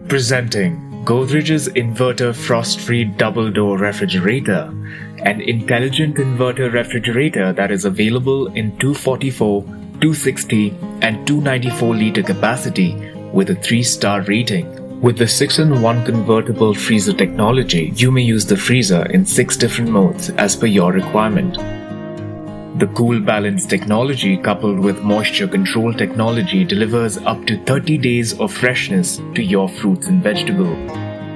Presenting Godrej's Inverter Frost-Free Double Door Refrigerator, an intelligent inverter refrigerator that is available in 244, 260 and 294 liter capacity with a 3-star rating. With the 6-in-1 convertible freezer technology, you may use the freezer in 6 different modes as per your requirement. The Cool Balance technology coupled with moisture control technology delivers up to 30 days of freshness to your fruits and vegetables.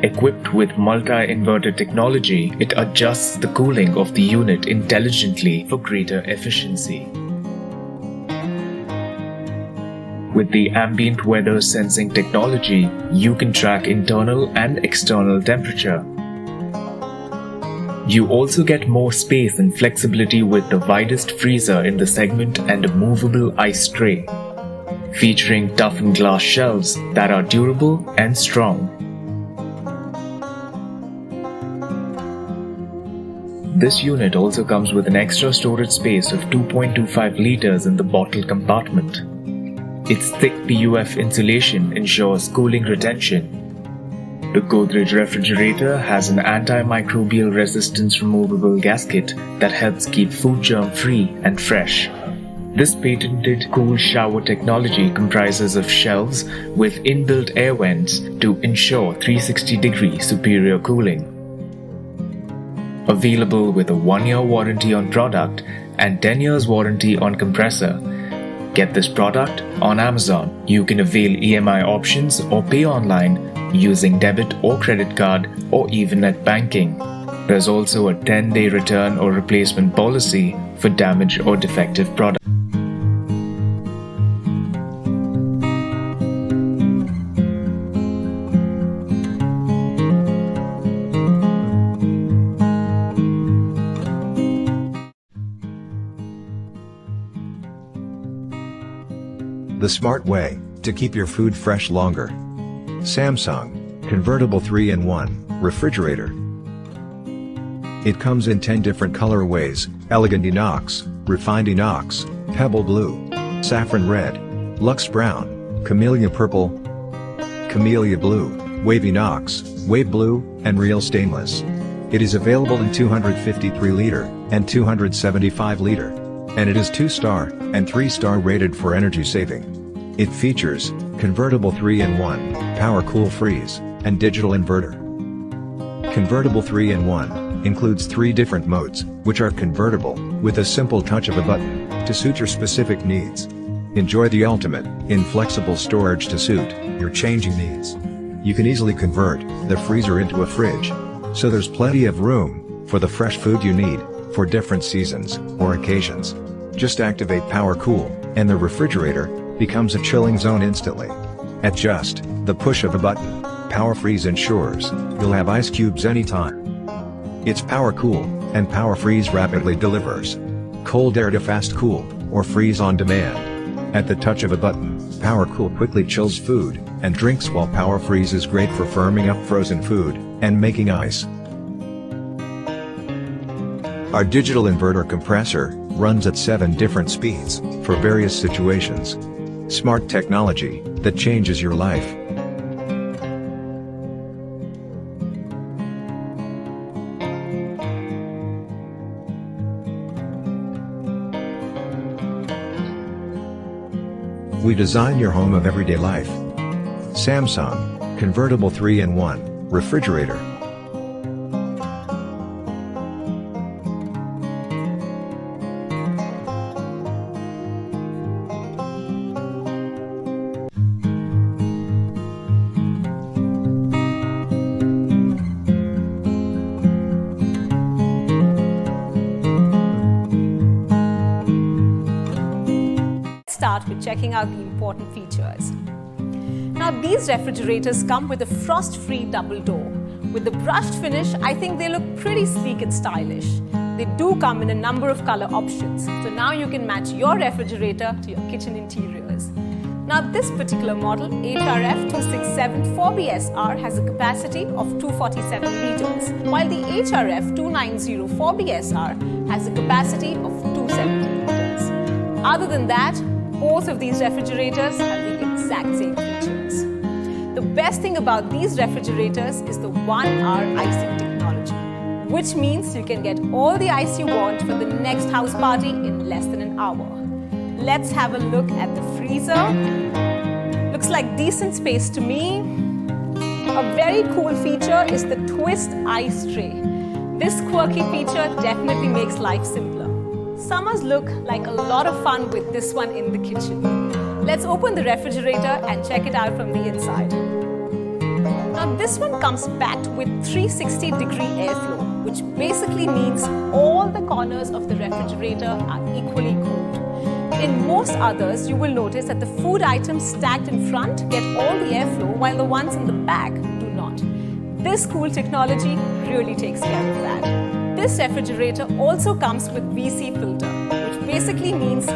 Equipped with multi-inverter technology, it adjusts the cooling of the unit intelligently for greater efficiency. With the ambient weather sensing technology, you can track internal and external temperature. You also get more space and flexibility with the widest freezer in the segment and a movable ice tray, featuring toughened glass shelves that are durable and strong. This unit also comes with an extra storage space of 2.25 liters in the bottle compartment. Its thick PUF insulation ensures cooling retention. The Godrej refrigerator has an antimicrobial resistance removable gasket that helps keep food germ-free and fresh. This patented cool shower technology comprises of shelves with inbuilt air vents to ensure 360-degree superior cooling. Available with a 1-year warranty on product and 10 years warranty on compressor. Get this product on Amazon. You can avail EMI options or pay online using debit or credit card or even net banking. There's also a 10-day return or replacement policy for damaged or defective products. The smart way to keep your food fresh longer. Samsung Convertible 3-in-1 Refrigerator. It comes in 10 different colorways: Elegant Inox, Refined Inox, Pebble Blue, Saffron Red, Luxe Brown, Camellia Purple, Camellia Blue, Wave Inox, Wave Blue, and Real Stainless. It is available in 253 liter and 275 liter. And it is 2-star and 3-star rated for energy saving. It features convertible 3-in-1, power cool freeze, and digital inverter. Convertible 3-in-1 includes 3 different modes, which are convertible with a simple touch of a button to suit your specific needs. Enjoy the ultimate in flexible storage to suit your changing needs. You can easily convert the freezer into a fridge, so there's plenty of room for the fresh food you need for different seasons or occasions. Just activate Power Cool, and the refrigerator becomes a chilling zone instantly. At just the push of a button, Power Freeze ensures you'll have ice cubes anytime. It's Power Cool, and Power Freeze rapidly delivers cold air to fast cool, or freeze on demand. At the touch of a button, Power Cool quickly chills food and drinks, while Power Freeze is great for firming up frozen food and making ice. Our digital inverter compressor runs at 7 different speeds for various situations. Smart technology that changes your life. We design your home of everyday life. Samsung Convertible 3-in-1 Refrigerator. Start with checking out the important features. Now, these refrigerators come with a frost-free double door. With the brushed finish, I think they look pretty sleek and stylish. They do come in a number of color options, so now you can match your refrigerator to your kitchen interiors. Now, this particular model, HRF267 4BSR, has a capacity of 247 liters, while the HRF290 4BSR has a capacity of 270 liters. Other than that, both of these refrigerators have the exact same features. The best thing about these refrigerators is the 1-hour icing technology, which means you can get all the ice you want for the next house party in less than an hour. Let's have a look at the freezer. Looks like decent space to me. A very cool feature is the twist ice tray. This quirky feature definitely makes life simpler. Summers look like a lot of fun with this one in the kitchen. Let's open the refrigerator and check it out from the inside. Now this one comes packed with 360-degree airflow, which basically means all the corners of the refrigerator are equally cooled. In most others, you will notice that the food items stacked in front get all the airflow while the ones in the back do not. This cool technology really takes care of that. This refrigerator also comes with VC filter, which basically means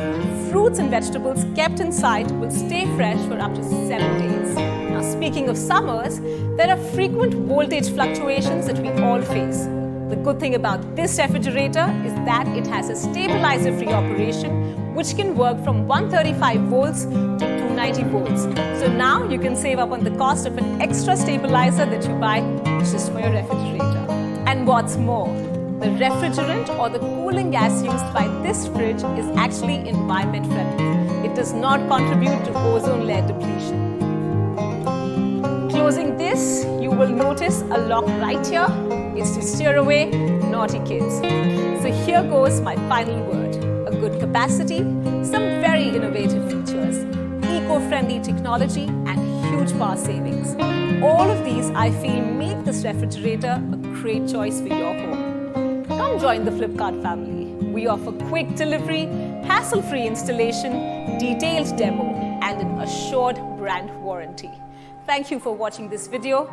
fruits and vegetables kept inside will stay fresh for up to 7 days. Now speaking of summers, there are frequent voltage fluctuations that we all face. The good thing about this refrigerator is that it has a stabilizer-free operation which can work from 135 volts to 290 volts. So now you can save up on the cost of an extra stabilizer that you buy just for your refrigerator. And what's more, the refrigerant or the cooling gas used by this fridge is actually environment friendly. It does not contribute to ozone layer depletion. Closing this, you will notice a lock right here. It's to steer away naughty kids. So here goes my final word. A good capacity, some very innovative features, eco-friendly technology and huge power savings. All of these I feel make this refrigerator a great choice for your home. Come join the Flipkart family. We offer quick delivery, hassle-free installation, detailed demo and an assured brand warranty. Thank you for watching this video.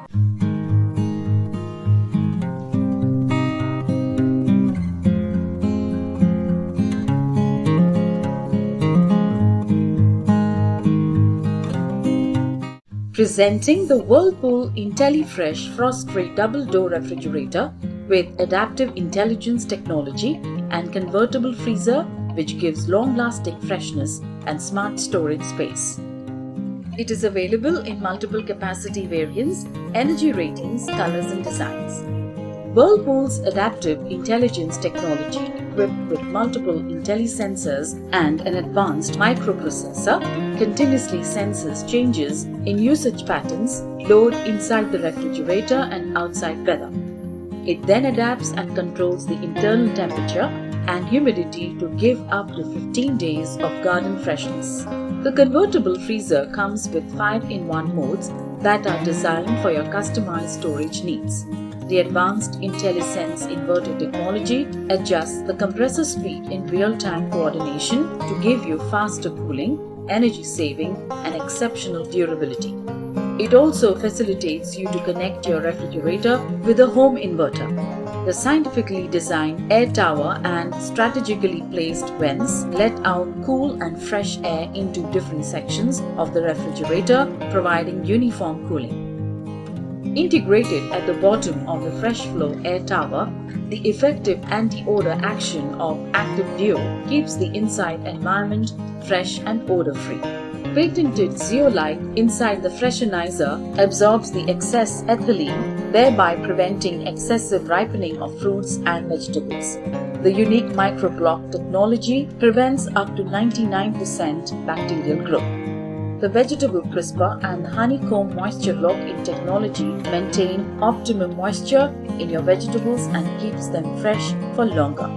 Presenting the Whirlpool IntelliFresh Frost-Free Double Door Refrigerator with Adaptive Intelligence Technology and Convertible Freezer, which gives long-lasting freshness and smart storage space. It is available in multiple capacity variants, energy ratings, colors and designs. Whirlpool's Adaptive Intelligence Technology, equipped with multiple IntelliSensors and an advanced microprocessor, continuously senses changes in usage patterns, load inside the refrigerator and outside weather. It then adapts and controls the internal temperature and humidity to give up to 15 days of garden freshness. The convertible freezer comes with 5-in-1 modes that are designed for your customized storage needs. The advanced IntelliSense inverter technology adjusts the compressor speed in real-time coordination to give you faster cooling, energy saving, and exceptional durability. It also facilitates you to connect your refrigerator with a home inverter. The scientifically designed air tower and strategically placed vents let out cool and fresh air into different sections of the refrigerator, providing uniform cooling. Integrated at the bottom of the Fresh Flow air tower, the effective anti-odor action of Active Deo keeps the inside environment fresh and odor-free. Patented zeolite inside the freshenizer absorbs the excess ethylene, thereby preventing excessive ripening of fruits and vegetables. The unique microblock technology prevents up to 99% bacterial growth. The vegetable crisper and honeycomb moisture lock-in technology maintain optimum moisture in your vegetables and keeps them fresh for longer.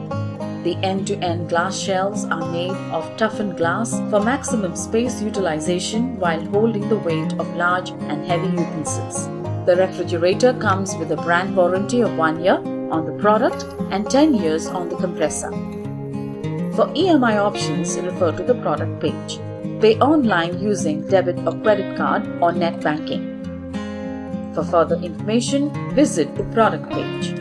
The end-to-end glass shelves are made of toughened glass for maximum space utilization while holding the weight of large and heavy utensils. The refrigerator comes with a brand warranty of 1 year on the product and 10 years on the compressor. For EMI options, refer to the product page. Pay online using debit or credit card or net banking. For further information, visit the product page.